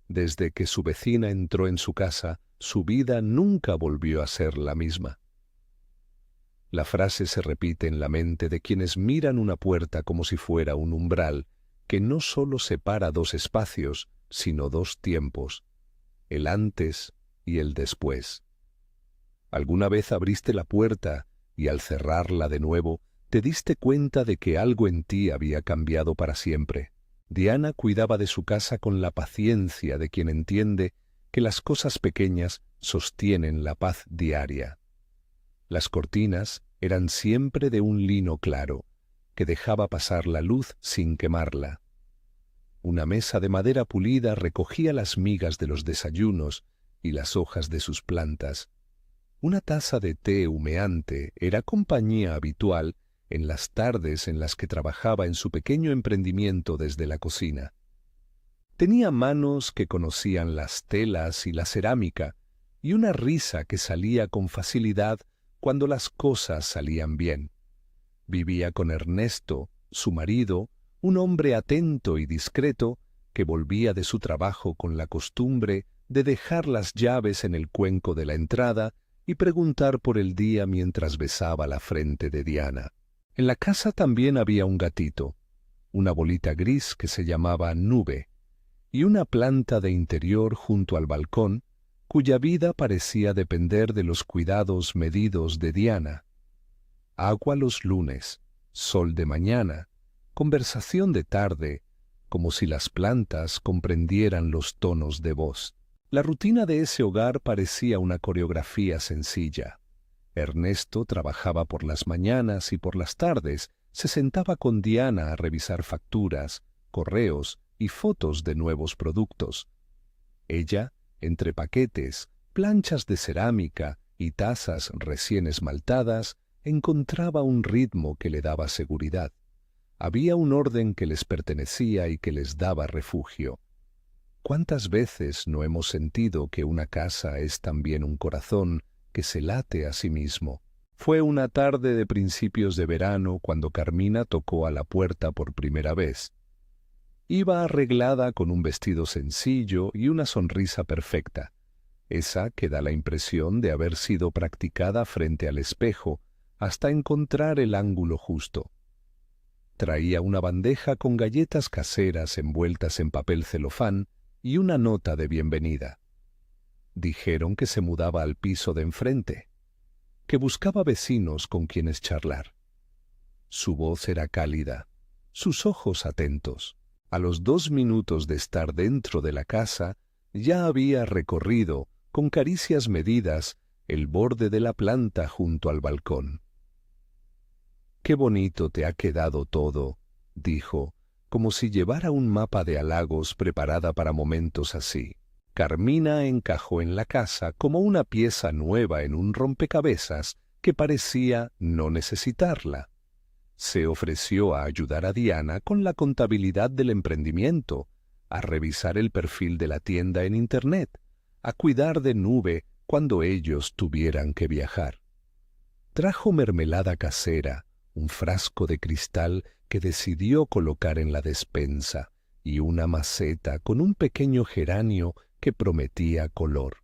Desde que su vecina entró en su casa, su vida nunca volvió a ser la misma. La frase se repite en la mente de quienes miran una puerta como si fuera un umbral que no solo separa dos espacios, sino dos tiempos, el antes y el después. ¿Alguna vez abriste la puerta y al cerrarla de nuevo te diste cuenta de que algo en ti había cambiado para siempre? Diana cuidaba de su casa con la paciencia de quien entiende que las cosas pequeñas sostienen la paz diaria. Las cortinas eran siempre de un lino claro, que dejaba pasar la luz sin quemarla. Una mesa de madera pulida recogía las migas de los desayunos y las hojas de sus plantas. Una taza de té humeante era compañía habitual en las tardes en las que trabajaba en su pequeño emprendimiento desde la cocina. Tenía manos que conocían las telas y la cerámica, y una risa que salía con facilidad cuando las cosas salían bien. Vivía con Ernesto, su marido, un hombre atento y discreto que volvía de su trabajo con la costumbre de dejar las llaves en el cuenco de la entrada y preguntar por el día mientras besaba la frente de Diana. En la casa también había un gatito, una bolita gris que se llamaba Nube, y una planta de interior junto al balcón, cuya vida parecía depender de los cuidados medidos de Diana. Agua los lunes, sol de mañana, conversación de tarde, como si las plantas comprendieran los tonos de voz. La rutina de ese hogar parecía una coreografía sencilla. Ernesto trabajaba por las mañanas y por las tardes se sentaba con Diana a revisar facturas, correos y fotos de nuevos productos. Ella, entre paquetes, planchas de cerámica y tazas recién esmaltadas, encontraba un ritmo que le daba seguridad. Había un orden que les pertenecía y que les daba refugio. ¿Cuántas veces no hemos sentido que una casa es también un corazón que se late a sí mismo? Fue una tarde de principios de verano cuando Carmina tocó a la puerta por primera vez. Iba arreglada con un vestido sencillo y una sonrisa perfecta, esa que da la impresión de haber sido practicada frente al espejo hasta encontrar el ángulo justo. Traía una bandeja con galletas caseras envueltas en papel celofán y una nota de bienvenida. Dijeron que se mudaba al piso de enfrente, que buscaba vecinos con quienes charlar. Su voz era cálida, sus ojos atentos. A los 2 minutos de estar dentro de la casa, ya había recorrido, con caricias medidas, el borde de la planta junto al balcón. «Qué bonito te ha quedado todo», dijo, como si llevara un mapa de halagos preparada para momentos así. Carmina encajó en la casa como una pieza nueva en un rompecabezas que parecía no necesitarla. Se ofreció a ayudar a Diana con la contabilidad del emprendimiento, a revisar el perfil de la tienda en Internet, a cuidar de Nube cuando ellos tuvieran que viajar. Trajo mermelada casera, un frasco de cristal que decidió colocar en la despensa y una maceta con un pequeño geranio que prometía color.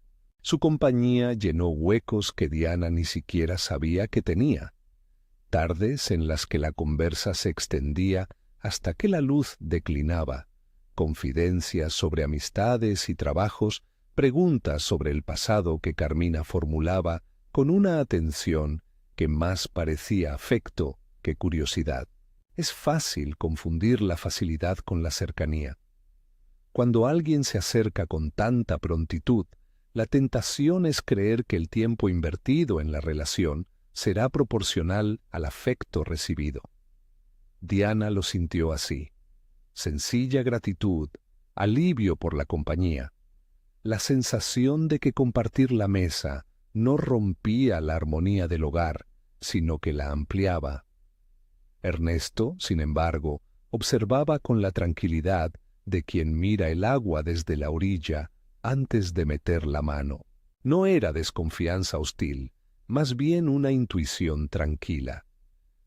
Su compañía llenó huecos que Diana ni siquiera sabía que tenía. Tardes en las que la conversa se extendía hasta que la luz declinaba, confidencias sobre amistades y trabajos, preguntas sobre el pasado que Carmina formulaba con una atención que más parecía afecto que curiosidad. Es fácil confundir la facilidad con la cercanía. Cuando alguien se acerca con tanta prontitud, la tentación es creer que el tiempo invertido en la relación será proporcional al afecto recibido. Diana lo sintió así. Sencilla gratitud, alivio por la compañía, la sensación de que compartir la mesa no rompía la armonía del hogar, sino que la ampliaba. Ernesto, sin embargo, observaba con la tranquilidad de quien mira el agua desde la orilla antes de meter la mano. No era desconfianza hostil, más bien una intuición tranquila.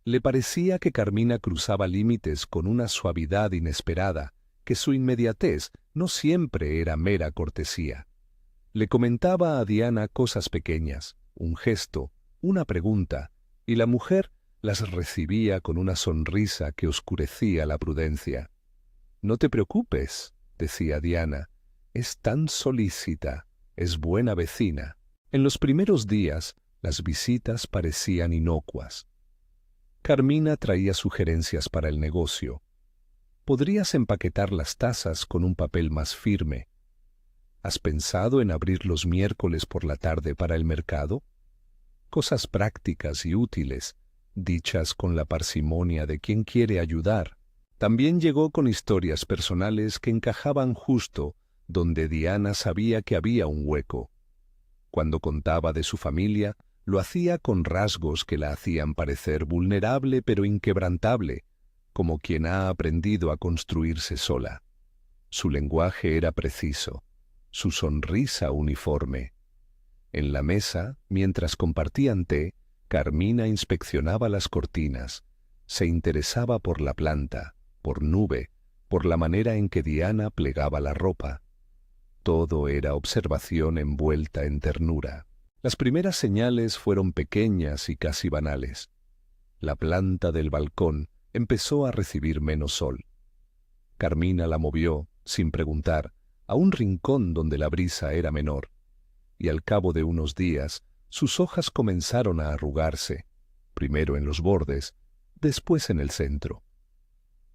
Le parecía que Carmina cruzaba límites con una suavidad inesperada, que su inmediatez no siempre era mera cortesía. Le comentaba a Diana cosas pequeñas, un gesto, una pregunta, y la mujer las recibía con una sonrisa que oscurecía la prudencia. «No te preocupes», decía Diana, «es tan solícita, es buena vecina». En los primeros días, las visitas parecían inocuas. Carmina traía sugerencias para el negocio. «¿Podrías empaquetar las tazas con un papel más firme? ¿Has pensado en abrir los miércoles por la tarde para el mercado?». Cosas prácticas y útiles, dichas con la parsimonia de quien quiere ayudar. También llegó con historias personales que encajaban justo donde Diana sabía que había un hueco. Cuando contaba de su familia, lo hacía con rasgos que la hacían parecer vulnerable pero inquebrantable, como quien ha aprendido a construirse sola. Su lenguaje era preciso, su sonrisa uniforme. En la mesa, mientras compartían té, Carmina inspeccionaba las cortinas, se interesaba por la planta, por Nube, por la manera en que Diana plegaba la ropa. Todo era observación envuelta en ternura. Las primeras señales fueron pequeñas y casi banales. La planta del balcón empezó a recibir menos sol. Carmina la movió, sin preguntar, a un rincón donde la brisa era menor, y al cabo de unos días sus hojas comenzaron a arrugarse, primero en los bordes, después en el centro.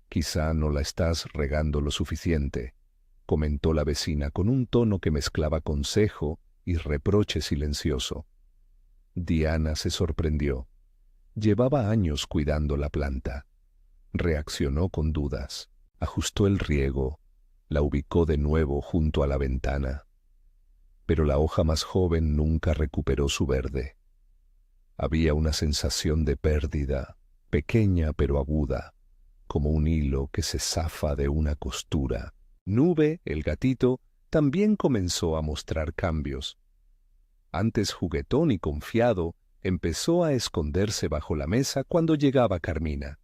«Quizá no la estás regando lo suficiente», comentó la vecina con un tono que mezclaba consejo y reproche silencioso. Diana se sorprendió. Llevaba años cuidando la planta. Reaccionó con dudas, ajustó el riego, la ubicó de nuevo junto a la ventana. Pero la hoja más joven nunca recuperó su verde. Había una sensación de pérdida, pequeña pero aguda, como un hilo que se zafa de una costura. Nube, el gatito, también comenzó a mostrar cambios. Antes juguetón y confiado, empezó a esconderse bajo la mesa cuando llegaba Carmina.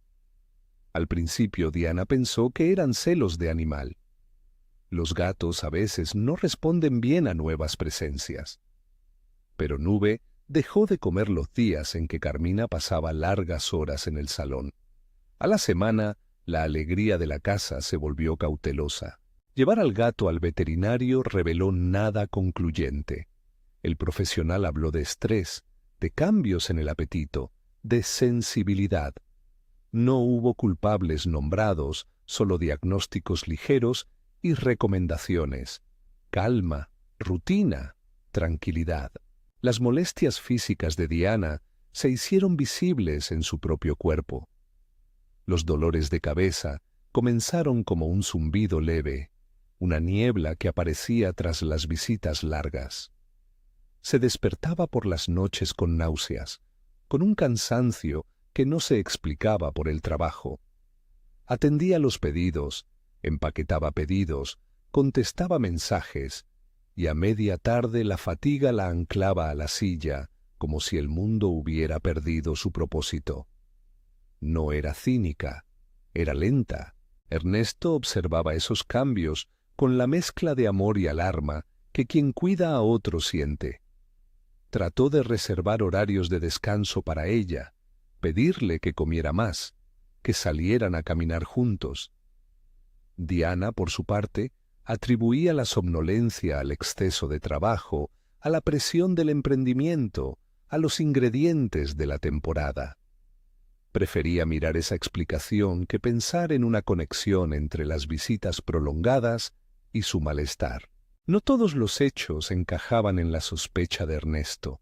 Al principio Diana pensó que eran celos de animal. Los gatos a veces no responden bien a nuevas presencias. Pero Nube dejó de comer los días en que Carmina pasaba largas horas en el salón. A la semana, la alegría de la casa se volvió cautelosa. Llevar al gato al veterinario reveló nada concluyente. El profesional habló de estrés, de cambios en el apetito, de sensibilidad. No hubo culpables nombrados, solo diagnósticos ligeros y recomendaciones. Calma, rutina, tranquilidad. Las molestias físicas de Diana se hicieron visibles en su propio cuerpo. Los dolores de cabeza comenzaron como un zumbido leve, una niebla que aparecía tras las visitas largas. Se despertaba por las noches con náuseas, con un cansancio que no se explicaba por el trabajo. Atendía los pedidos, empaquetaba pedidos, contestaba mensajes, y a media tarde la fatiga la anclaba a la silla, como si el mundo hubiera perdido su propósito. No era cínica, era lenta. Ernesto observaba esos cambios con la mezcla de amor y alarma que quien cuida a otro siente. Trató de reservar horarios de descanso para ella, pedirle que comiera más, que salieran a caminar juntos. Diana, por su parte, atribuía la somnolencia al exceso de trabajo, a la presión del emprendimiento, a los ingredientes de la temporada. Prefería mirar esa explicación que pensar en una conexión entre las visitas prolongadas y su malestar. No todos los hechos encajaban en la sospecha de Ernesto,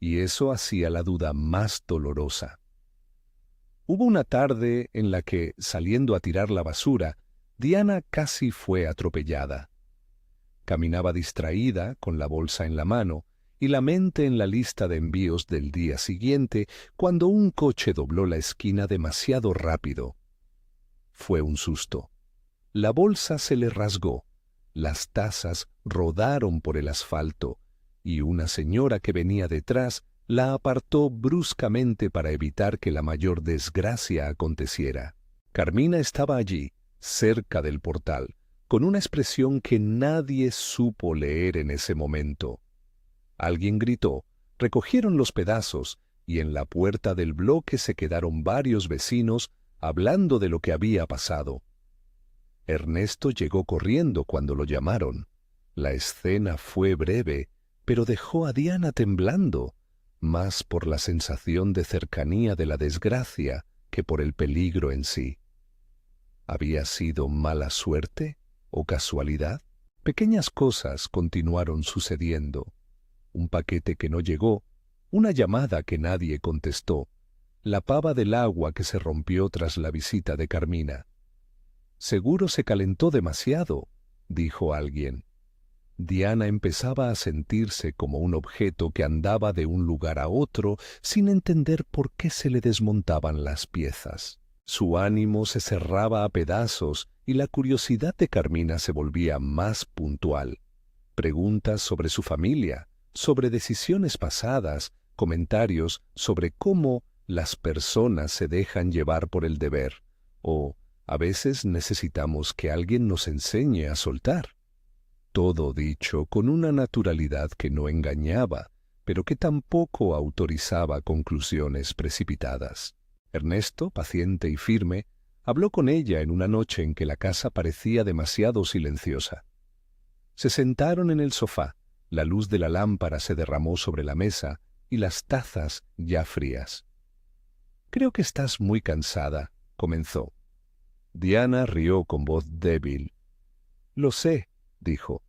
y eso hacía la duda más dolorosa. Hubo una tarde en la que, saliendo a tirar la basura, Diana casi fue atropellada. Caminaba distraída, con la bolsa en la mano, y la mente en la lista de envíos del día siguiente, cuando un coche dobló la esquina demasiado rápido. Fue un susto. La bolsa se le rasgó, las tazas rodaron por el asfalto, y una señora que venía detrás la apartó bruscamente para evitar que la mayor desgracia aconteciera. Carmina estaba allí, cerca del portal, con una expresión que nadie supo leer en ese momento. Alguien gritó, recogieron los pedazos, y en la puerta del bloque se quedaron varios vecinos hablando de lo que había pasado. Ernesto llegó corriendo cuando lo llamaron. La escena fue breve, pero dejó a Diana temblando, más por la sensación de cercanía de la desgracia que por el peligro en sí. ¿Había sido mala suerte o casualidad? Pequeñas cosas continuaron sucediendo. Un paquete que no llegó, una llamada que nadie contestó, la pava del agua que se rompió tras la visita de Carmina. «Seguro se calentó demasiado», dijo alguien. Diana empezaba a sentirse como un objeto que andaba de un lugar a otro sin entender por qué se le desmontaban las piezas. Su ánimo se cerraba a pedazos y la curiosidad de Carmina se volvía más puntual. Preguntas sobre su familia, sobre decisiones pasadas, comentarios sobre cómo las personas se dejan llevar por el deber, o a veces necesitamos que alguien nos enseñe a soltar. Todo dicho con una naturalidad que no engañaba, pero que tampoco autorizaba conclusiones precipitadas. Ernesto, paciente y firme, habló con ella en una noche en que la casa parecía demasiado silenciosa. Se sentaron en el sofá, la luz de la lámpara se derramó sobre la mesa y las tazas ya frías. «Creo que estás muy cansada», comenzó. Diana rió con voz débil. «Lo sé», dijo,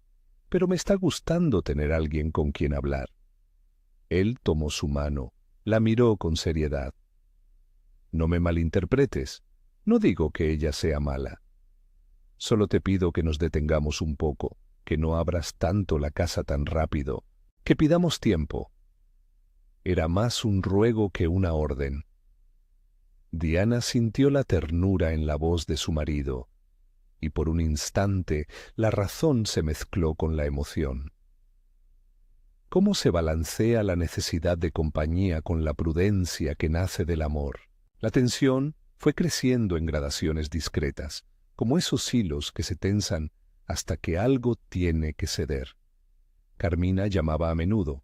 «pero me está gustando tener alguien con quien hablar». Él tomó su mano, la miró con seriedad. «No me malinterpretes, no digo que ella sea mala. Solo te pido que nos detengamos un poco, que no abras tanto la casa tan rápido, que pidamos tiempo». Era más un ruego que una orden. Diana sintió la ternura en la voz de su marido, y por un instante la razón se mezcló con la emoción. ¿Cómo se balancea la necesidad de compañía con la prudencia que nace del amor? La tensión fue creciendo en gradaciones discretas, como esos hilos que se tensan hasta que algo tiene que ceder. Carmina llamaba a menudo.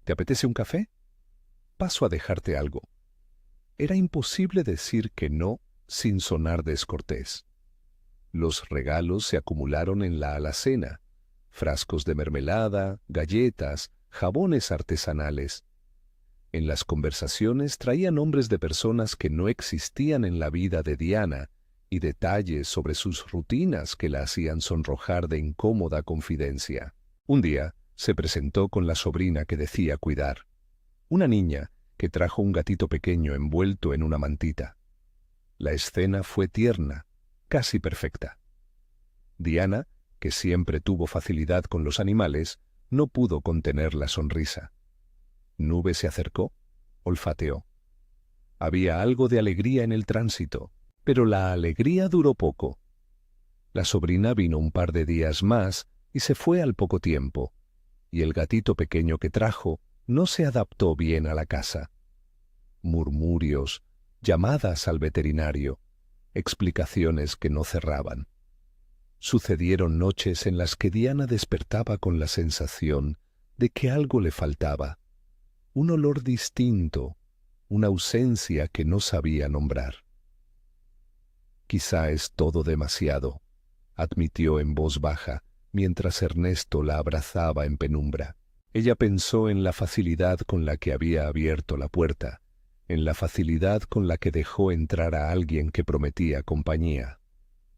«¿Te apetece un café? Paso a dejarte algo». Era imposible decir que no sin sonar descortés. Los regalos se acumularon en la alacena: frascos de mermelada, galletas, jabones artesanales. En las conversaciones traía nombres de personas que no existían en la vida de Diana y detalles sobre sus rutinas que la hacían sonrojar de incómoda confidencia. Un día se presentó con la sobrina que decía cuidar, una niña que trajo un gatito pequeño envuelto en una mantita. La escena fue tierna, casi perfecta. Diana, que siempre tuvo facilidad con los animales, no pudo contener la sonrisa. Nube se acercó, olfateó. Había algo de alegría en el tránsito, pero la alegría duró poco. La sobrina vino un par de días más y se fue al poco tiempo, y el gatito pequeño que trajo no se adaptó bien a la casa. Murmurios, llamadas al veterinario, explicaciones que no cerraban. Sucedieron noches en las que Diana despertaba con la sensación de que algo le faltaba, un olor distinto, una ausencia que no sabía nombrar. «Quizá es todo demasiado», admitió en voz baja, mientras Ernesto la abrazaba en penumbra. Ella pensó en la facilidad con la que había abierto la puerta, en la facilidad con la que dejó entrar a alguien que prometía compañía.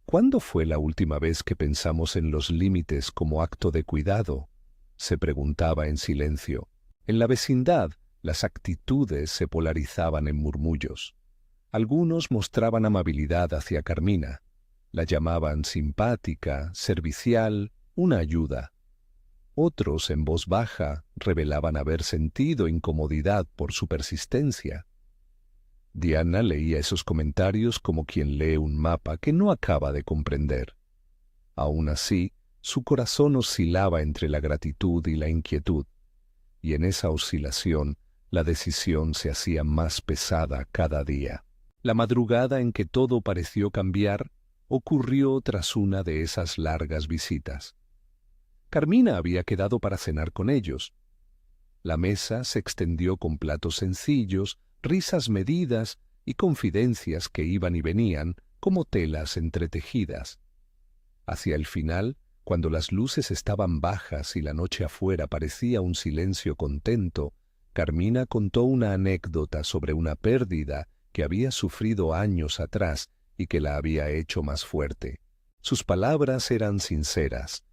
¿Cuándo fue la última vez que pensamos en los límites como acto de cuidado?, se preguntaba en silencio. En la vecindad, las actitudes se polarizaban en murmullos. Algunos mostraban amabilidad hacia Carmina, la llamaban simpática, servicial, una ayuda. Otros, en voz baja, revelaban haber sentido incomodidad por su persistencia. Diana leía esos comentarios como quien lee un mapa que no acaba de comprender. Aún así, su corazón oscilaba entre la gratitud y la inquietud, y en esa oscilación la decisión se hacía más pesada cada día. La madrugada en que todo pareció cambiar ocurrió tras una de esas largas visitas. Carmina había quedado para cenar con ellos. La mesa se extendió con platos sencillos, risas medidas y confidencias que iban y venían como telas entretejidas. Hacia el final, cuando las luces estaban bajas y la noche afuera parecía un silencio contento, Carmina contó una anécdota sobre una pérdida que había sufrido años atrás y que la había hecho más fuerte. Sus palabras eran sinceras,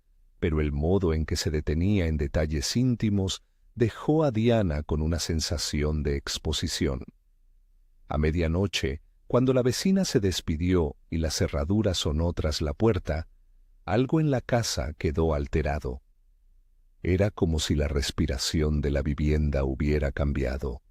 pero el modo en que se detenía en detalles íntimos dejó a Diana con una sensación de exposición. A medianoche, cuando la vecina se despidió y la cerradura sonó tras la puerta, algo en la casa quedó alterado. Era como si la respiración de la vivienda hubiera cambiado.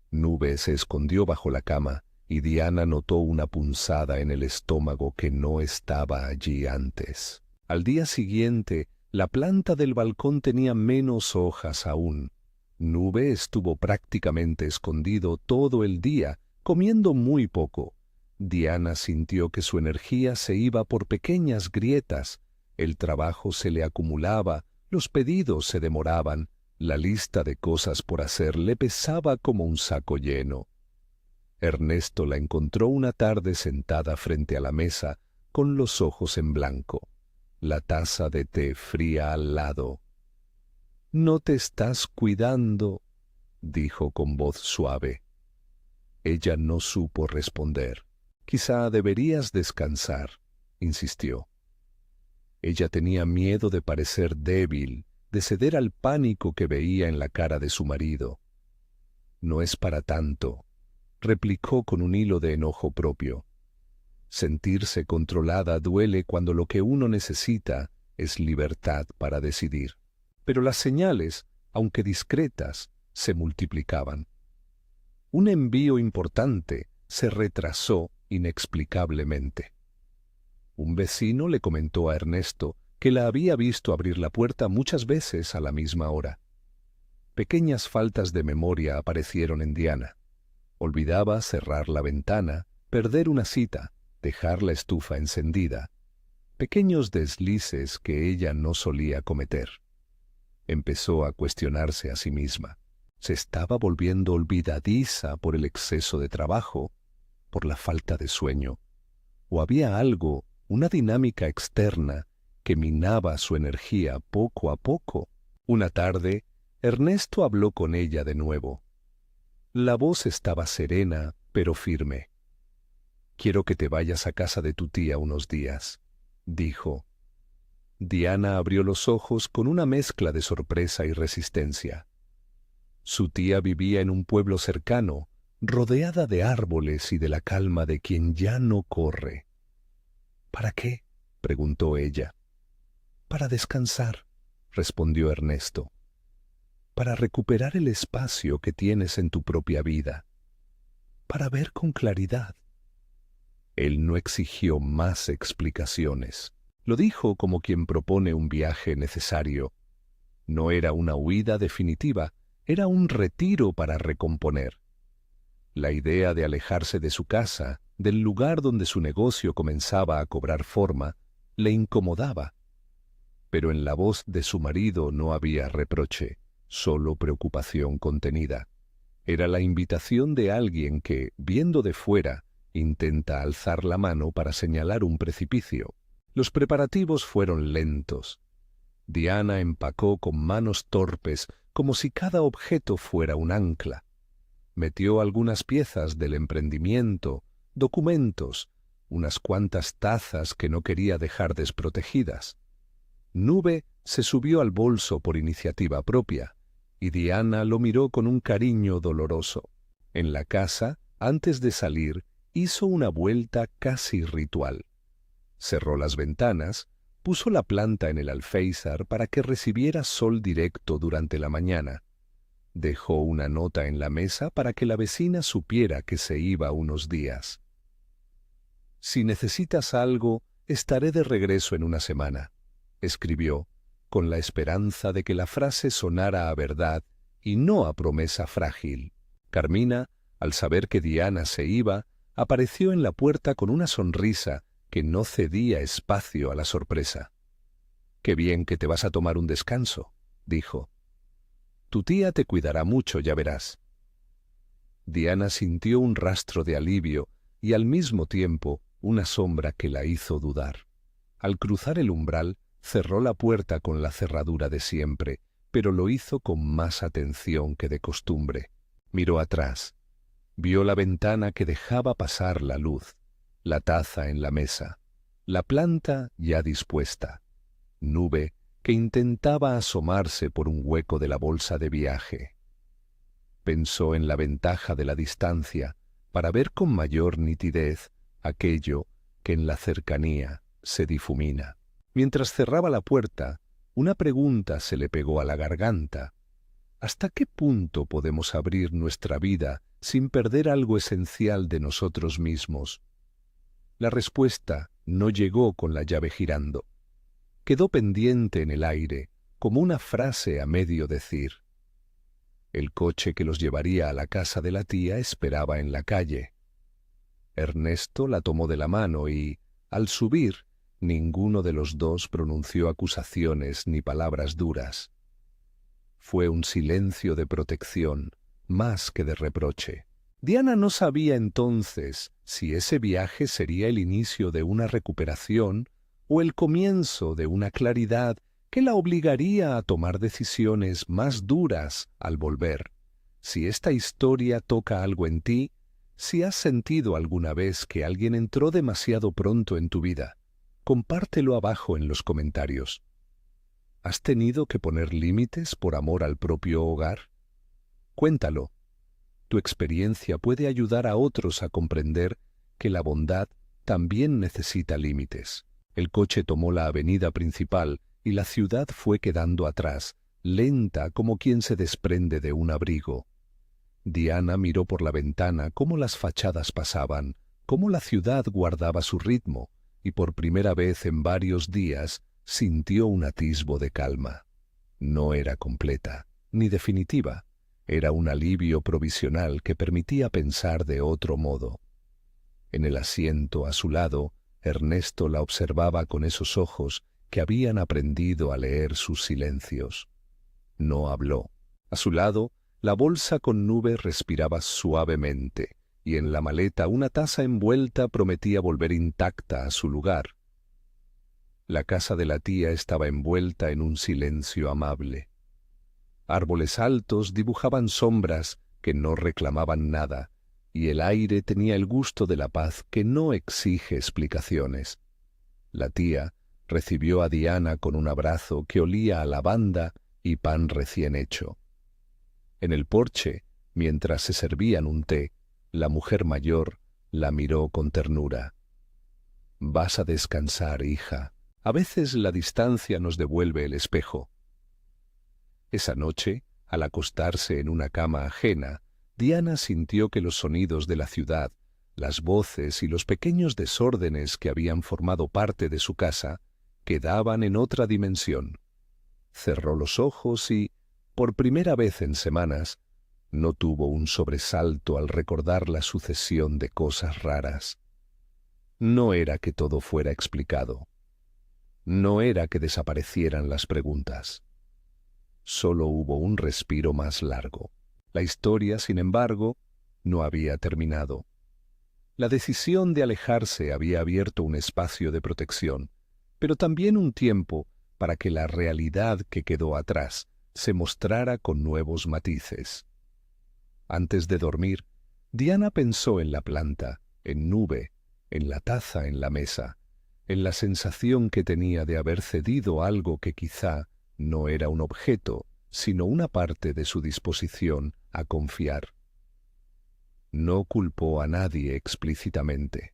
Nube se escondió bajo la cama y Diana notó una punzada en el estómago que no estaba allí antes. Al día siguiente, la planta del balcón tenía menos hojas aún. Nube estuvo prácticamente escondido todo el día, comiendo muy poco. Diana sintió que su energía se iba por pequeñas grietas, el trabajo se le acumulaba, los pedidos se demoraban, la lista de cosas por hacer le pesaba como un saco lleno. Ernesto la encontró una tarde sentada frente a la mesa, con los ojos en blanco, la taza de té fría al lado. «¿No te estás cuidando?», dijo con voz suave. Ella no supo responder. «Quizá deberías descansar», insistió. Ella tenía miedo de parecer débil, de ceder al pánico que veía en la cara de su marido. «No es para tanto», replicó con un hilo de enojo propio. Sentirse controlada duele cuando lo que uno necesita es libertad para decidir. Pero las señales, aunque discretas, se multiplicaban. Un envío importante se retrasó inexplicablemente. Un vecino le comentó a Ernesto que la había visto abrir la puerta muchas veces a la misma hora. Pequeñas faltas de memoria aparecieron en Diana. Olvidaba cerrar la ventana, perder una cita, dejar la estufa encendida. Pequeños deslices que ella no solía cometer. Empezó a cuestionarse a sí misma. ¿Se estaba volviendo olvidadiza por el exceso de trabajo, por la falta de sueño? ¿O había algo, una dinámica externa, que minaba su energía poco a poco? Una tarde, Ernesto habló con ella de nuevo. La voz estaba serena, pero firme. «Quiero que te vayas a casa de tu tía unos días», dijo. Diana abrió los ojos con una mezcla de sorpresa y resistencia. Su tía vivía en un pueblo cercano, rodeada de árboles y de la calma de quien ya no corre. «¿Para qué?», preguntó ella. «Para descansar», respondió Ernesto. «Para recuperar el espacio que tienes en tu propia vida. Para ver con claridad». Él no exigió más explicaciones. Lo dijo como quien propone un viaje necesario. No era una huida definitiva, era un retiro para recomponer. La idea de alejarse de su casa, del lugar donde su negocio comenzaba a cobrar forma, le incomodaba. Pero en la voz de su marido no había reproche, solo preocupación contenida. Era la invitación de alguien que, viendo de fuera, intenta alzar la mano para señalar un precipicio. Los preparativos fueron lentos. Diana empacó con manos torpes, como si cada objeto fuera un ancla. Metió algunas piezas del emprendimiento, documentos, unas cuantas tazas que no quería dejar desprotegidas. Nube se subió al bolso por iniciativa propia, y Diana lo miró con un cariño doloroso. En la casa, antes de salir, hizo una vuelta casi ritual. Cerró las ventanas, puso la planta en el alféizar para que recibiera sol directo durante la mañana. Dejó una nota en la mesa para que la vecina supiera que se iba unos días. «Si necesitas algo, estaré de regreso en una semana», escribió, con la esperanza de que la frase sonara a verdad y no a promesa frágil. Carmina, al saber que Diana se iba, apareció en la puerta con una sonrisa que no cedía espacio a la sorpresa. «Qué bien que te vas a tomar un descanso», dijo. «Tu tía te cuidará mucho, ya verás». Diana sintió un rastro de alivio y al mismo tiempo una sombra que la hizo dudar. Al cruzar el umbral, cerró la puerta con la cerradura de siempre, pero lo hizo con más atención que de costumbre. Miró atrás. Vio la ventana que dejaba pasar la luz, la taza en la mesa, la planta ya dispuesta, Nube que intentaba asomarse por un hueco de la bolsa de viaje. Pensó en la ventaja de la distancia para ver con mayor nitidez aquello que en la cercanía se difumina. Mientras cerraba la puerta, una pregunta se le pegó a la garganta. ¿Hasta qué punto podemos abrir nuestra vida sin perder algo esencial de nosotros mismos? La respuesta no llegó con la llave girando. Quedó pendiente en el aire, como una frase a medio decir. El coche que los llevaría a la casa de la tía esperaba en la calle. Ernesto la tomó de la mano y, al subir, ninguno de los dos pronunció acusaciones ni palabras duras. Fue un silencio de protección, más que de reproche. Diana no sabía entonces si ese viaje sería el inicio de una recuperación o el comienzo de una claridad que la obligaría a tomar decisiones más duras al volver. Si esta historia toca algo en ti, si has sentido alguna vez que alguien entró demasiado pronto en tu vida, compártelo abajo en los comentarios. ¿Has tenido que poner límites por amor al propio hogar? Cuéntalo. Tu experiencia puede ayudar a otros a comprender que la bondad también necesita límites. El coche tomó la avenida principal y la ciudad fue quedando atrás, lenta como quien se desprende de un abrigo. Diana miró por la ventana cómo las fachadas pasaban, cómo la ciudad guardaba su ritmo, y por primera vez en varios días sintió un atisbo de calma. No era completa, ni definitiva. Era un alivio provisional que permitía pensar de otro modo. En el asiento a su lado, Ernesto la observaba con esos ojos que habían aprendido a leer sus silencios. No habló. A su lado, la bolsa con Nube respiraba suavemente, y en la maleta una taza envuelta prometía volver intacta a su lugar. La casa de la tía estaba envuelta en un silencio amable. Árboles altos dibujaban sombras que no reclamaban nada, y el aire tenía el gusto de la paz que no exige explicaciones. La tía recibió a Diana con un abrazo que olía a lavanda y pan recién hecho. En el porche, mientras se servían un té, la mujer mayor la miró con ternura. «Vas a descansar, hija. A veces la distancia nos devuelve el espejo». Esa noche, al acostarse en una cama ajena, Diana sintió que los sonidos de la ciudad, las voces y los pequeños desórdenes que habían formado parte de su casa, quedaban en otra dimensión. Cerró los ojos y, por primera vez en semanas, no tuvo un sobresalto al recordar la sucesión de cosas raras. No era que todo fuera explicado. No era que desaparecieran las preguntas. Solo hubo un respiro más largo. La historia, sin embargo, no había terminado. La decisión de alejarse había abierto un espacio de protección, pero también un tiempo para que la realidad que quedó atrás se mostrara con nuevos matices. Antes de dormir, Diana pensó en la planta, en Nube, en la taza en la mesa, en la sensación que tenía de haber cedido algo que quizá no era un objeto, sino una parte de su disposición a confiar. No culpó a nadie explícitamente.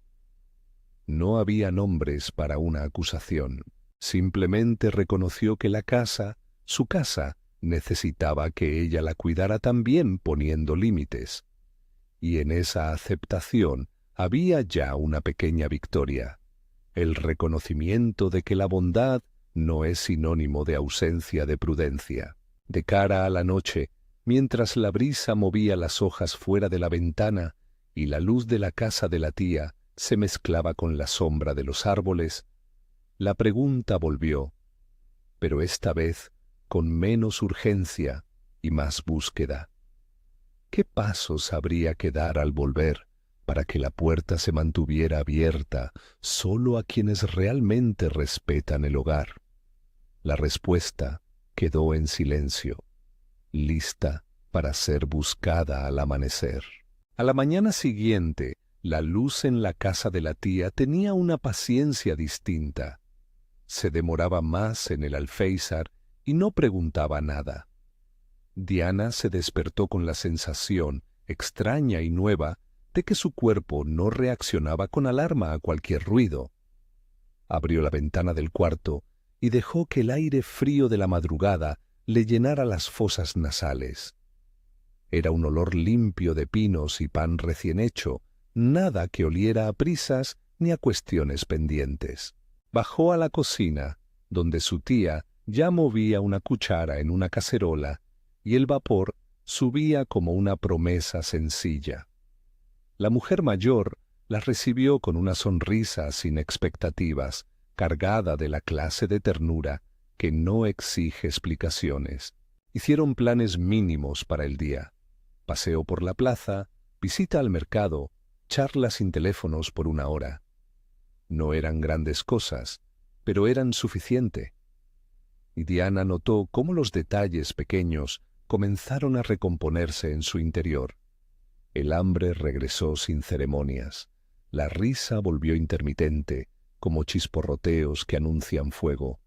No había nombres para una acusación. Simplemente reconoció que la casa, su casa, necesitaba que ella la cuidara también poniendo límites. Y en esa aceptación había ya una pequeña victoria, el reconocimiento de que la bondad no es sinónimo de ausencia de prudencia. De cara a la noche, mientras la brisa movía las hojas fuera de la ventana y la luz de la casa de la tía se mezclaba con la sombra de los árboles, la pregunta volvió, pero esta vez con menos urgencia y más búsqueda. ¿Qué pasos habría que dar al volver para que la puerta se mantuviera abierta solo a quienes realmente respetan el hogar? La respuesta quedó en silencio, lista para ser buscada al amanecer. A la mañana siguiente, la luz en la casa de la tía tenía una paciencia distinta. Se demoraba más en el alféizar y no preguntaba nada. Diana se despertó con la sensación, extraña y nueva, de que su cuerpo no reaccionaba con alarma a cualquier ruido. Abrió la ventana del cuarto y dejó que el aire frío de la madrugada le llenara las fosas nasales. Era un olor limpio de pinos y pan recién hecho, nada que oliera a prisas ni a cuestiones pendientes. Bajó a la cocina, donde su tía ya movía una cuchara en una cacerola, y el vapor subía como una promesa sencilla. La mujer mayor la recibió con una sonrisa sin expectativas, cargada de la clase de ternura que no exige explicaciones. Hicieron planes mínimos para el día: paseo por la plaza, visita al mercado, charla sin teléfonos por 1 hora. No eran grandes cosas, pero eran suficiente. Y Diana notó cómo los detalles pequeños comenzaron a recomponerse en su interior. El hambre regresó sin ceremonias. La risa volvió intermitente, como chisporroteos que anuncian fuego.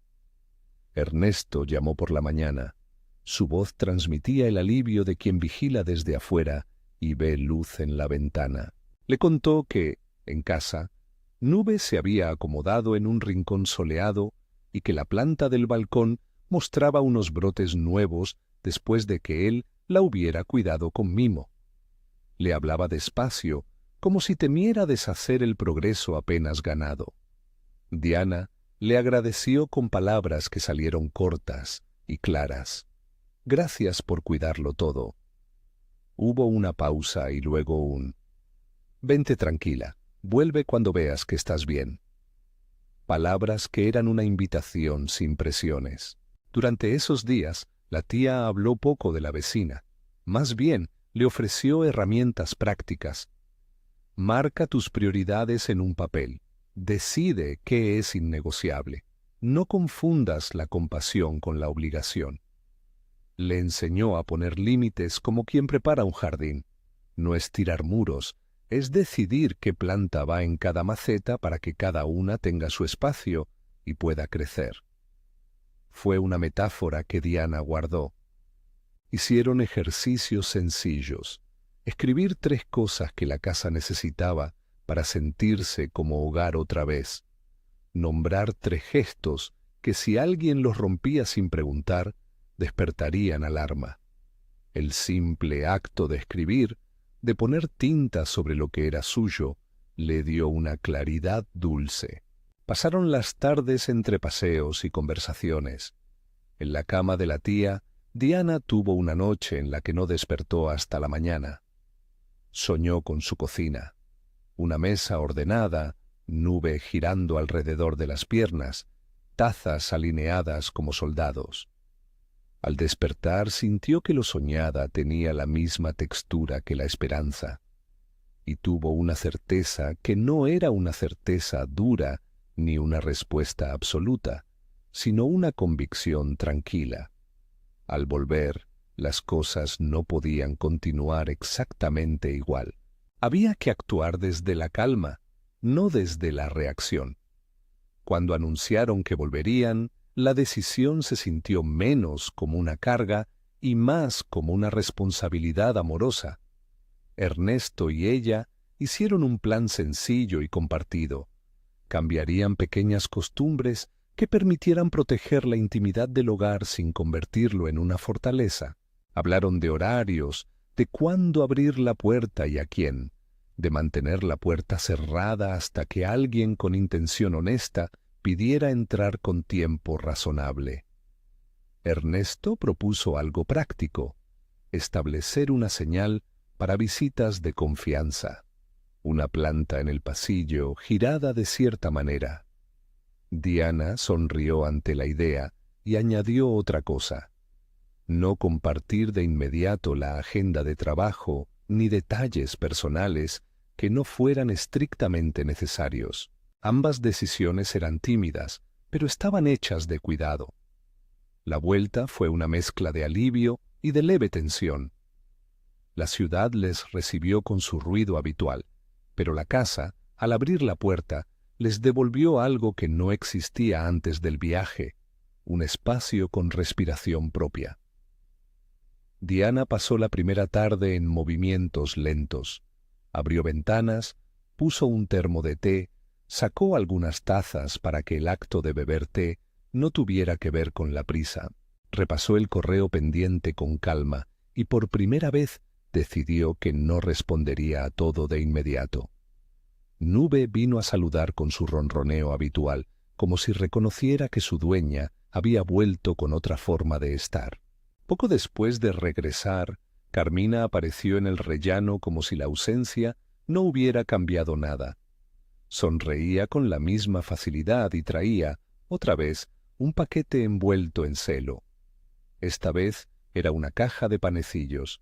Ernesto llamó por la mañana. Su voz transmitía el alivio de quien vigila desde afuera y ve luz en la ventana. Le contó que, en casa, Nube se había acomodado en un rincón soleado y que la planta del balcón mostraba unos brotes nuevos después de que él la hubiera cuidado con mimo. Le hablaba despacio, como si temiera deshacer el progreso apenas ganado. Diana le agradeció con palabras que salieron cortas y claras. Gracias por cuidarlo todo. Hubo una pausa y luego un «Vente tranquila, vuelve cuando veas que estás bien». Palabras que eran una invitación sin presiones. Durante esos días, la tía habló poco de la vecina. Más bien, le ofreció herramientas prácticas. Marca tus prioridades en un papel. Decide qué es innegociable. No confundas la compasión con la obligación. Le enseñó a poner límites como quien prepara un jardín. No es tirar muros, es decidir qué planta va en cada maceta para que cada una tenga su espacio y pueda crecer. Fue una metáfora que Diana guardó. Hicieron ejercicios sencillos. Escribir 3 cosas que la casa necesitaba para sentirse como hogar otra vez. Nombrar 3 gestos que si alguien los rompía sin preguntar, despertarían alarma. El simple acto de escribir, de poner tinta sobre lo que era suyo, le dio una claridad dulce. Pasaron las tardes entre paseos y conversaciones. En la cama de la tía, Diana tuvo una noche en la que no despertó hasta la mañana. Soñó con su cocina, una mesa ordenada, Nube girando alrededor de las piernas, tazas alineadas como soldados. Al despertar sintió que lo soñada tenía la misma textura que la esperanza, y tuvo una certeza que no era una certeza dura ni una respuesta absoluta, sino una convicción tranquila. Al volver, las cosas no podían continuar exactamente igual. Había que actuar desde la calma, no desde la reacción. Cuando anunciaron que volverían, la decisión se sintió menos como una carga y más como una responsabilidad amorosa. Ernesto y ella hicieron un plan sencillo y compartido. Cambiarían pequeñas costumbres que permitieran proteger la intimidad del hogar sin convertirlo en una fortaleza. Hablaron de horarios, de cuándo abrir la puerta y a quién, de mantener la puerta cerrada hasta que alguien con intención honesta pidiera entrar con tiempo razonable. Ernesto propuso algo práctico: establecer una señal para visitas de confianza. una planta en el pasillo, girada de cierta manera. Diana sonrió ante la idea y añadió otra cosa: no compartir de inmediato la agenda de trabajo ni detalles personales que no fueran estrictamente necesarios. Ambas decisiones eran tímidas, pero estaban hechas de cuidado. La vuelta fue una mezcla de alivio y de leve tensión. La ciudad les recibió con su ruido habitual, pero la casa, al abrir la puerta, les devolvió algo que no existía antes del viaje: un espacio con respiración propia. Diana pasó la primera tarde en movimientos lentos. Abrió ventanas, puso un termo de té, sacó algunas tazas para que el acto de beber té no tuviera que ver con la prisa. Repasó el correo pendiente con calma y por primera vez decidió que no respondería a todo de inmediato. Nube vino a saludar con su ronroneo habitual, como si reconociera que su dueña había vuelto con otra forma de estar. Poco después de regresar, Carmina apareció en el rellano como si la ausencia no hubiera cambiado nada. Sonreía con la misma facilidad y traía, otra vez, un paquete envuelto en celo. Esta vez era una caja de panecillos.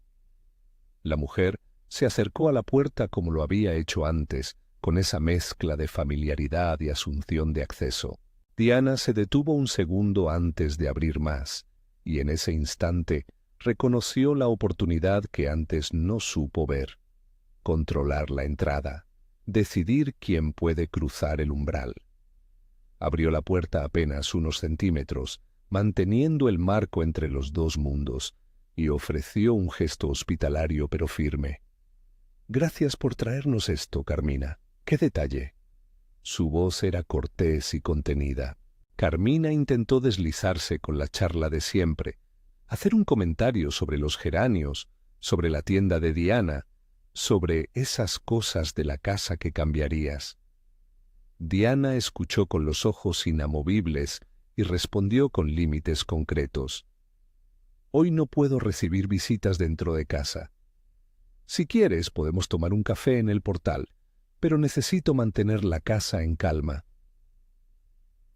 La mujer se acercó a la puerta como lo había hecho antes, con esa mezcla de familiaridad y asunción de acceso. Diana se detuvo un segundo antes de abrir más, y en ese instante reconoció la oportunidad que antes no supo ver: controlar la entrada, decidir quién puede cruzar el umbral. Abrió la puerta apenas unos centímetros, manteniendo el marco entre los dos mundos, y ofreció un gesto hospitalario pero firme. «Gracias por traernos esto, Carmina. ¡Qué detalle!». Su voz era cortés y contenida. Carmina intentó deslizarse con la charla de siempre, hacer un comentario sobre los geranios, sobre la tienda de Diana, sobre esas cosas de la casa que cambiarías. Diana escuchó con los ojos inamovibles y respondió con límites concretos. «Hoy no puedo recibir visitas dentro de casa. Si quieres, podemos tomar un café en el portal, pero necesito mantener la casa en calma».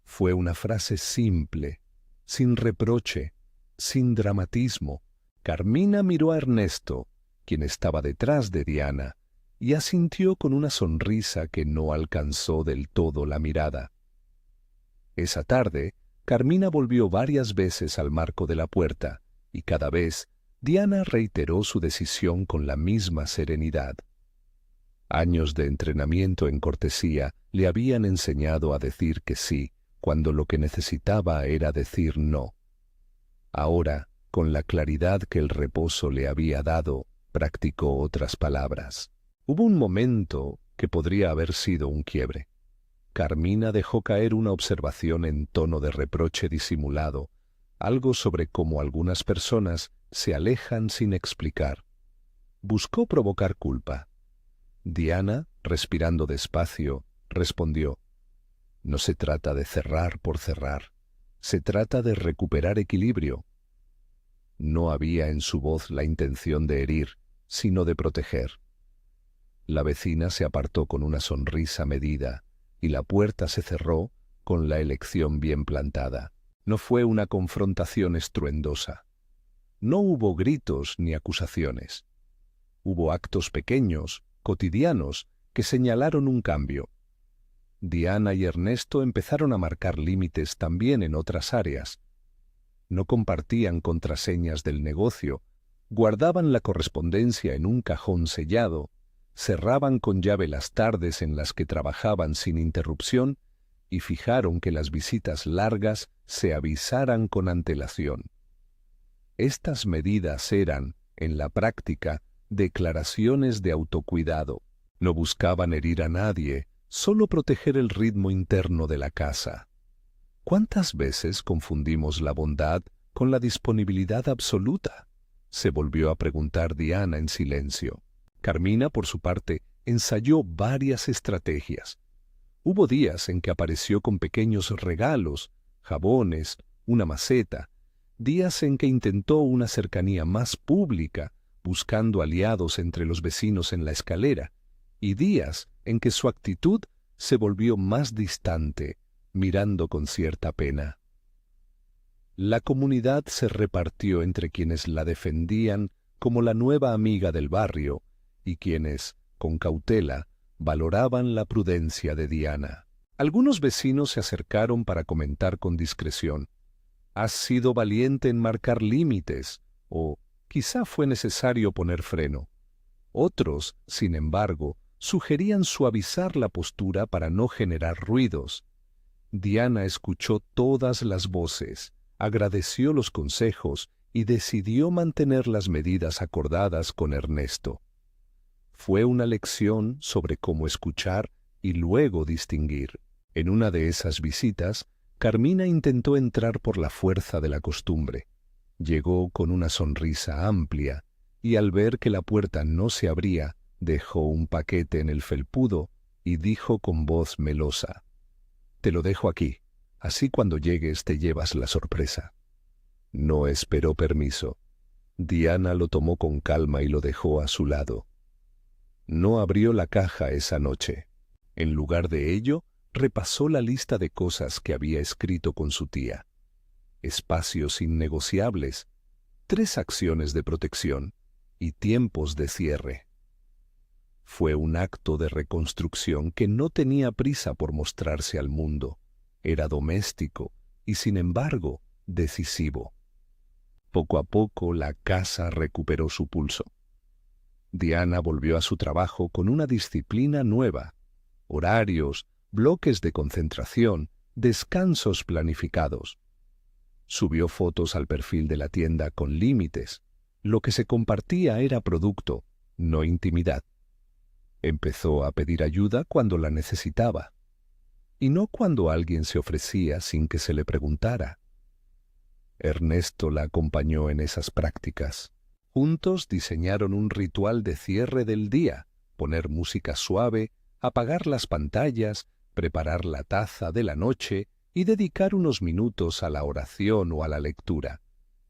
Fue una frase simple, sin reproche, sin dramatismo. Carmina miró a Ernesto, quien estaba detrás de Diana, y asintió con una sonrisa que no alcanzó del todo la mirada. Esa tarde, Carmina volvió varias veces al marco de la puerta, y cada vez Diana reiteró su decisión con la misma serenidad. Años de entrenamiento en cortesía le habían enseñado a decir que sí, cuando lo que necesitaba era decir no. Ahora, con la claridad que el reposo le había dado, practicó otras palabras. Hubo un momento que podría haber sido un quiebre. Carmina dejó caer una observación en tono de reproche disimulado, algo sobre cómo algunas personas se alejan sin explicar. Buscó provocar culpa. Diana, respirando despacio, respondió: «No se trata de cerrar por cerrar, se trata de recuperar equilibrio». No había en su voz la intención de herir, sino de proteger. La vecina se apartó con una sonrisa medida, y la puerta se cerró con la elección bien plantada. No fue una confrontación estruendosa. No hubo gritos ni acusaciones. Hubo actos pequeños, cotidianos, que señalaron un cambio. Diana y Ernesto empezaron a marcar límites también en otras áreas. No compartían contraseñas del negocio, guardaban la correspondencia en un cajón sellado, cerraban con llave las tardes en las que trabajaban sin interrupción y fijaron que las visitas largas se avisaran con antelación. Estas medidas eran, en la práctica, declaraciones de autocuidado. No buscaban herir a nadie, solo proteger el ritmo interno de la casa. ¿Cuántas veces confundimos la bondad con la disponibilidad absoluta?, se volvió a preguntar Diana en silencio. Carmina, por su parte, ensayó varias estrategias. Hubo días en que apareció con pequeños regalos, jabones, una maceta, días en que intentó una cercanía más pública, buscando aliados entre los vecinos en la escalera, y días en que su actitud se volvió más distante, mirando con cierta pena. La comunidad se repartió entre quienes la defendían como la nueva amiga del barrio y quienes, con cautela, valoraban la prudencia de Diana. Algunos vecinos se acercaron para comentar con discreción: «Has sido valiente en marcar límites», o «quizá fue necesario poner freno». Otros, sin embargo, sugerían suavizar la postura para no generar ruidos. Diana escuchó todas las voces, agradeció los consejos y decidió mantener las medidas acordadas con Ernesto. Fue una lección sobre cómo escuchar y luego distinguir. En una de esas visitas, Carmina intentó entrar por la fuerza de la costumbre. Llegó con una sonrisa amplia y al ver que la puerta no se abría, dejó un paquete en el felpudo y dijo con voz melosa: «Te lo dejo aquí, así cuando llegues te llevas la sorpresa». No esperó permiso. Diana lo tomó con calma y lo dejó a su lado. No abrió la caja esa noche. En lugar de ello, repasó la lista de cosas que había escrito con su tía. Espacios innegociables, 3 acciones de protección y tiempos de cierre. Fue un acto de reconstrucción que no tenía prisa por mostrarse al mundo. Era doméstico y, sin embargo, decisivo. Poco a poco la casa recuperó su pulso. Diana volvió a su trabajo con una disciplina nueva: horarios, bloques de concentración, descansos planificados. Subió fotos al perfil de la tienda con límites. Lo que se compartía era producto, no intimidad. Empezó a pedir ayuda cuando la necesitaba, y no cuando alguien se ofrecía sin que se le preguntara. Ernesto la acompañó en esas prácticas. Juntos diseñaron un ritual de cierre del día: poner música suave, apagar las pantallas, preparar la taza de la noche y dedicar unos minutos a la oración o a la lectura.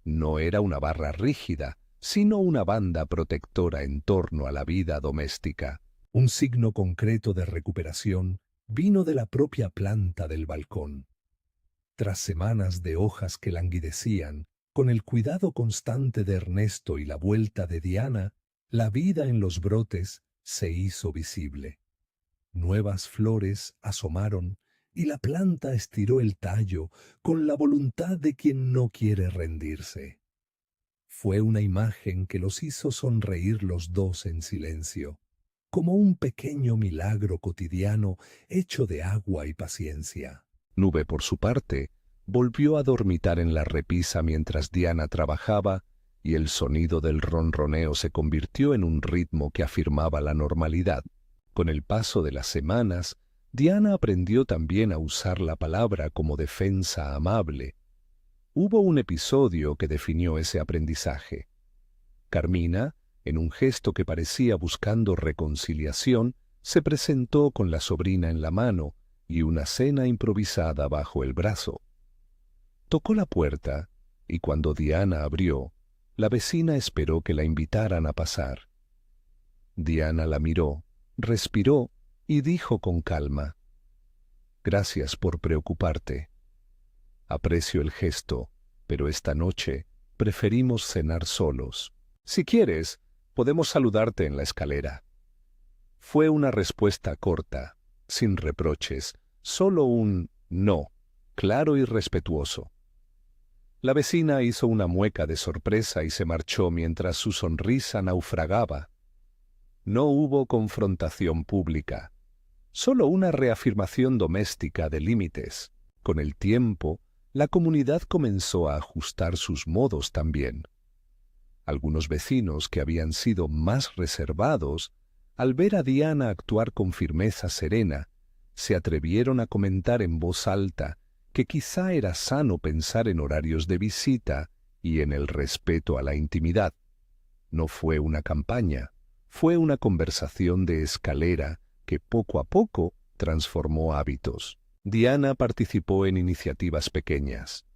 No era una barra rígida, sino una banda protectora en torno a la vida doméstica. Un signo concreto de recuperación vino de la propia planta del balcón. Tras semanas de hojas que languidecían, con el cuidado constante de Ernesto y la vuelta de Diana, la vida en los brotes se hizo visible. Nuevas flores asomaron y la planta estiró el tallo con la voluntad de quien no quiere rendirse. Fue una imagen que los hizo sonreír los dos en silencio, como un pequeño milagro cotidiano hecho de agua y paciencia. Nube, por su parte, volvió a dormitar en la repisa mientras Diana trabajaba, y el sonido del ronroneo se convirtió en un ritmo que afirmaba la normalidad. Con el paso de las semanas, Diana aprendió también a usar la palabra como defensa amable. Hubo un episodio que definió ese aprendizaje. Carmina, en un gesto que parecía buscando reconciliación, se presentó con la sobrina en la mano y una cena improvisada bajo el brazo. Tocó la puerta, y cuando Diana abrió, la vecina esperó que la invitaran a pasar. Diana la miró, respiró y dijo con calma: «Gracias por preocuparte. Aprecio el gesto, pero esta noche preferimos cenar solos. Si quieres, podemos saludarte en la escalera». Fue una respuesta corta, sin reproches, solo un «no», claro y respetuoso. La vecina hizo una mueca de sorpresa y se marchó mientras su sonrisa naufragaba. No hubo confrontación pública, solo una reafirmación doméstica de límites. Con el tiempo, la comunidad comenzó a ajustar sus modos también. Algunos vecinos que habían sido más reservados, al ver a Diana actuar con firmeza serena, se atrevieron a comentar en voz alta que quizá era sano pensar en horarios de visita y en el respeto a la intimidad. No fue una campaña, fue una conversación de escalera que poco a poco transformó hábitos. Diana participó en iniciativas pequeñas.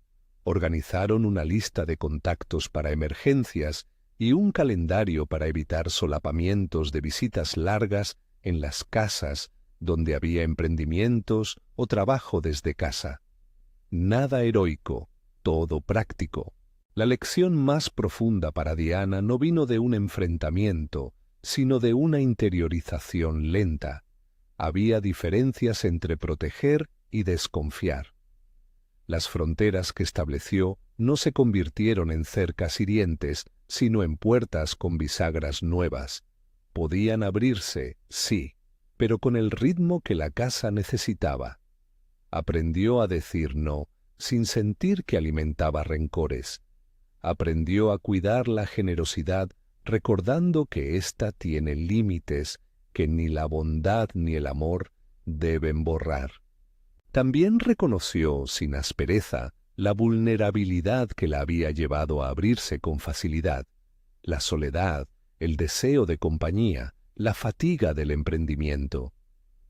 Organizaron una lista de contactos para emergencias y un calendario para evitar solapamientos de visitas largas en las casas donde había emprendimientos o trabajo desde casa. Nada heroico, todo práctico. La lección más profunda para Diana no vino de un enfrentamiento, sino de una interiorización lenta. Había diferencias entre proteger y desconfiar. Las fronteras que estableció no se convirtieron en cercas hirientes, sino en puertas con bisagras nuevas. Podían abrirse, sí, pero con el ritmo que la casa necesitaba. Aprendió a decir no, sin sentir que alimentaba rencores. Aprendió a cuidar la generosidad, recordando que ésta tiene límites que ni la bondad ni el amor deben borrar. También reconoció, sin aspereza, la vulnerabilidad que la había llevado a abrirse con facilidad, la soledad, el deseo de compañía, la fatiga del emprendimiento.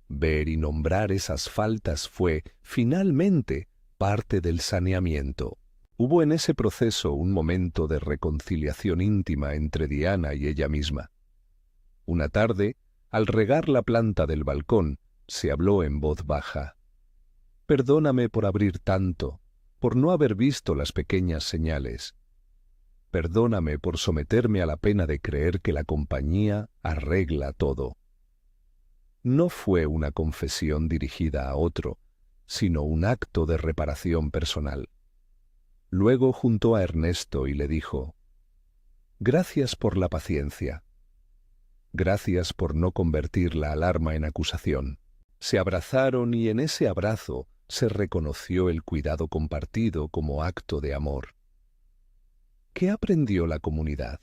Ver y nombrar esas faltas fue, finalmente, parte del saneamiento. Hubo en ese proceso un momento de reconciliación íntima entre Diana y ella misma. Una tarde, al regar la planta del balcón, se habló en voz baja. «Perdóname por abrir tanto, por no haber visto las pequeñas señales. Perdóname por someterme a la pena de creer que la compañía arregla todo». No fue una confesión dirigida a otro, sino un acto de reparación personal. Luego juntó a Ernesto y le dijo: «Gracias por la paciencia. Gracias por no convertir la alarma en acusación». Se abrazaron y en ese abrazo se reconoció el cuidado compartido como acto de amor. ¿Qué aprendió la comunidad?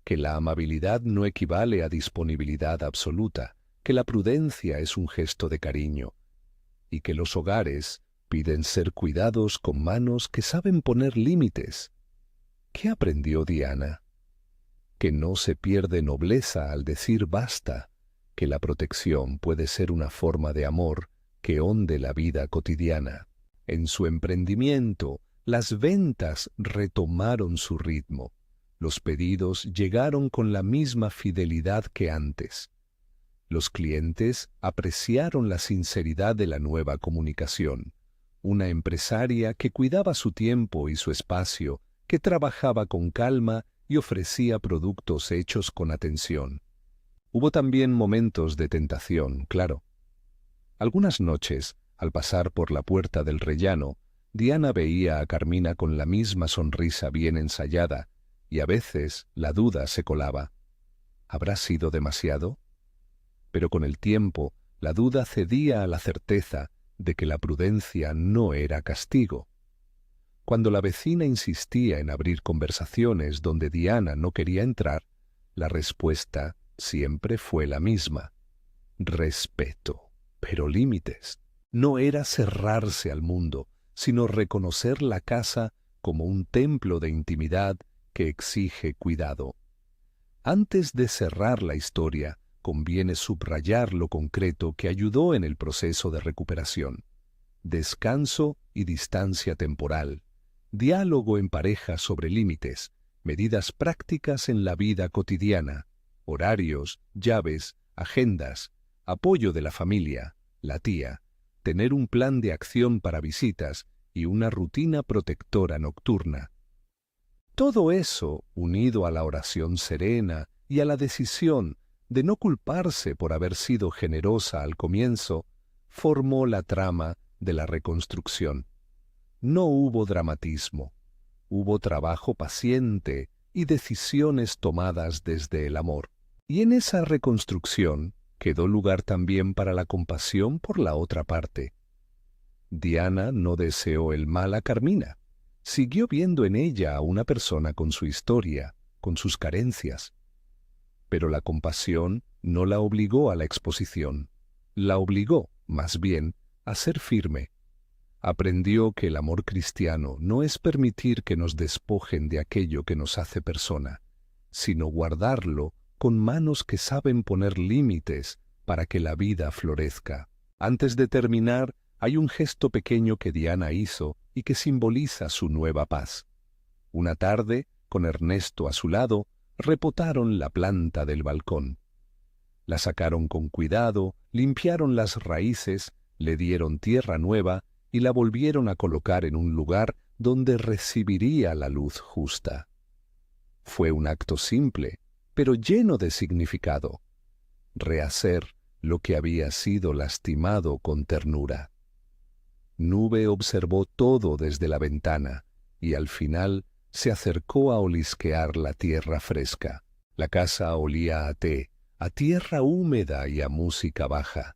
Que la amabilidad no equivale a disponibilidad absoluta, que la prudencia es un gesto de cariño, y que los hogares piden ser cuidados con manos que saben poner límites. ¿Qué aprendió Diana? Que no se pierde nobleza al decir basta, que la protección puede ser una forma de amor que honde la vida cotidiana. En su emprendimiento, las ventas retomaron su ritmo. Los pedidos llegaron con la misma fidelidad que antes. Los clientes apreciaron la sinceridad de la nueva comunicación. Una empresaria que cuidaba su tiempo y su espacio, que trabajaba con calma y ofrecía productos hechos con atención. Hubo también momentos de tentación, claro. Algunas noches, al pasar por la puerta del rellano, Diana veía a Carmina con la misma sonrisa bien ensayada, y a veces la duda se colaba. ¿Habrá sido demasiado? Pero con el tiempo, la duda cedía a la certeza de que la prudencia no era castigo. Cuando la vecina insistía en abrir conversaciones donde Diana no quería entrar, la respuesta siempre fue la misma: respeto, pero límites. No era cerrarse al mundo, sino reconocer la casa como un templo de intimidad que exige cuidado. Antes de cerrar la historia, conviene subrayar lo concreto que ayudó en el proceso de recuperación: descanso y distancia temporal, diálogo en pareja sobre límites, medidas prácticas en la vida cotidiana, horarios, llaves, agendas, apoyo de la familia, la tía, tener un plan de acción para visitas y una rutina protectora nocturna. Todo eso, unido a la oración serena y a la decisión de no culparse por haber sido generosa al comienzo, formó la trama de la reconstrucción. No hubo dramatismo, hubo trabajo paciente y decisiones tomadas desde el amor. Y en esa reconstrucción quedó lugar también para la compasión por la otra parte. Diana no deseó el mal a Carmina. Siguió viendo en ella a una persona con su historia, con sus carencias. Pero la compasión no la obligó a la exposición. La obligó, más bien, a ser firme. Aprendió que el amor cristiano no es permitir que nos despojen de aquello que nos hace persona, sino guardarlo con manos que saben poner límites para que la vida florezca. Antes de terminar, hay un gesto pequeño que Diana hizo y que simboliza su nueva paz. Una tarde, con Ernesto a su lado, repotaron la planta del balcón. La sacaron con cuidado, limpiaron las raíces, le dieron tierra nueva y la volvieron a colocar en un lugar donde recibiría la luz justa. Fue un acto simple, pero lleno de significado. Rehacer lo que había sido lastimado con ternura. Nube observó todo desde la ventana y al final se acercó a olisquear la tierra fresca. La casa olía a té, a tierra húmeda y a música baja.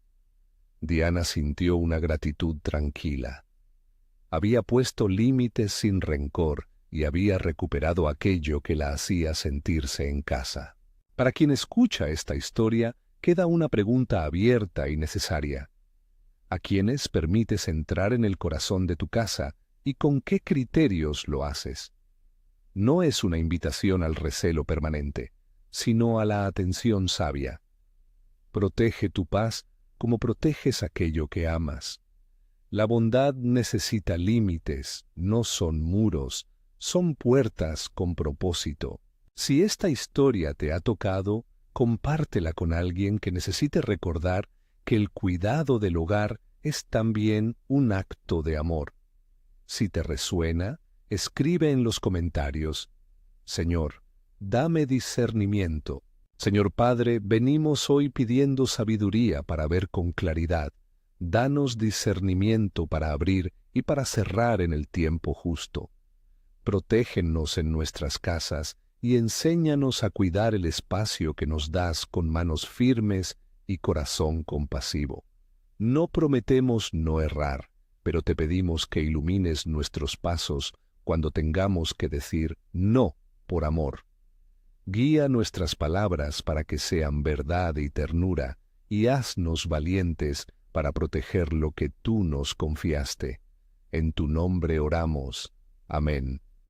Diana sintió una gratitud tranquila. Había puesto límites sin rencor y había recuperado aquello que la hacía sentirse en casa. Para quien escucha esta historia, queda una pregunta abierta y necesaria. ¿A quiénes permites entrar en el corazón de tu casa y con qué criterios lo haces? No es una invitación al recelo permanente, sino a la atención sabia. Protege tu paz como proteges aquello que amas. La bondad necesita límites, no son muros, son puertas con propósito. Si esta historia te ha tocado, compártela con alguien que necesite recordar que el cuidado del hogar es también un acto de amor. Si te resuena, escribe en los comentarios: Señor, dame discernimiento. Señor Padre, venimos hoy pidiendo sabiduría para ver con claridad. Danos discernimiento para abrir y para cerrar en el tiempo justo. Protégenos en nuestras casas y enséñanos a cuidar el espacio que nos das con manos firmes y corazón compasivo. No prometemos no errar, pero te pedimos que ilumines nuestros pasos cuando tengamos que decir no por amor. Guía nuestras palabras para que sean verdad y ternura, y haznos valientes para proteger lo que tú nos confiaste. En tu nombre oramos. Amén.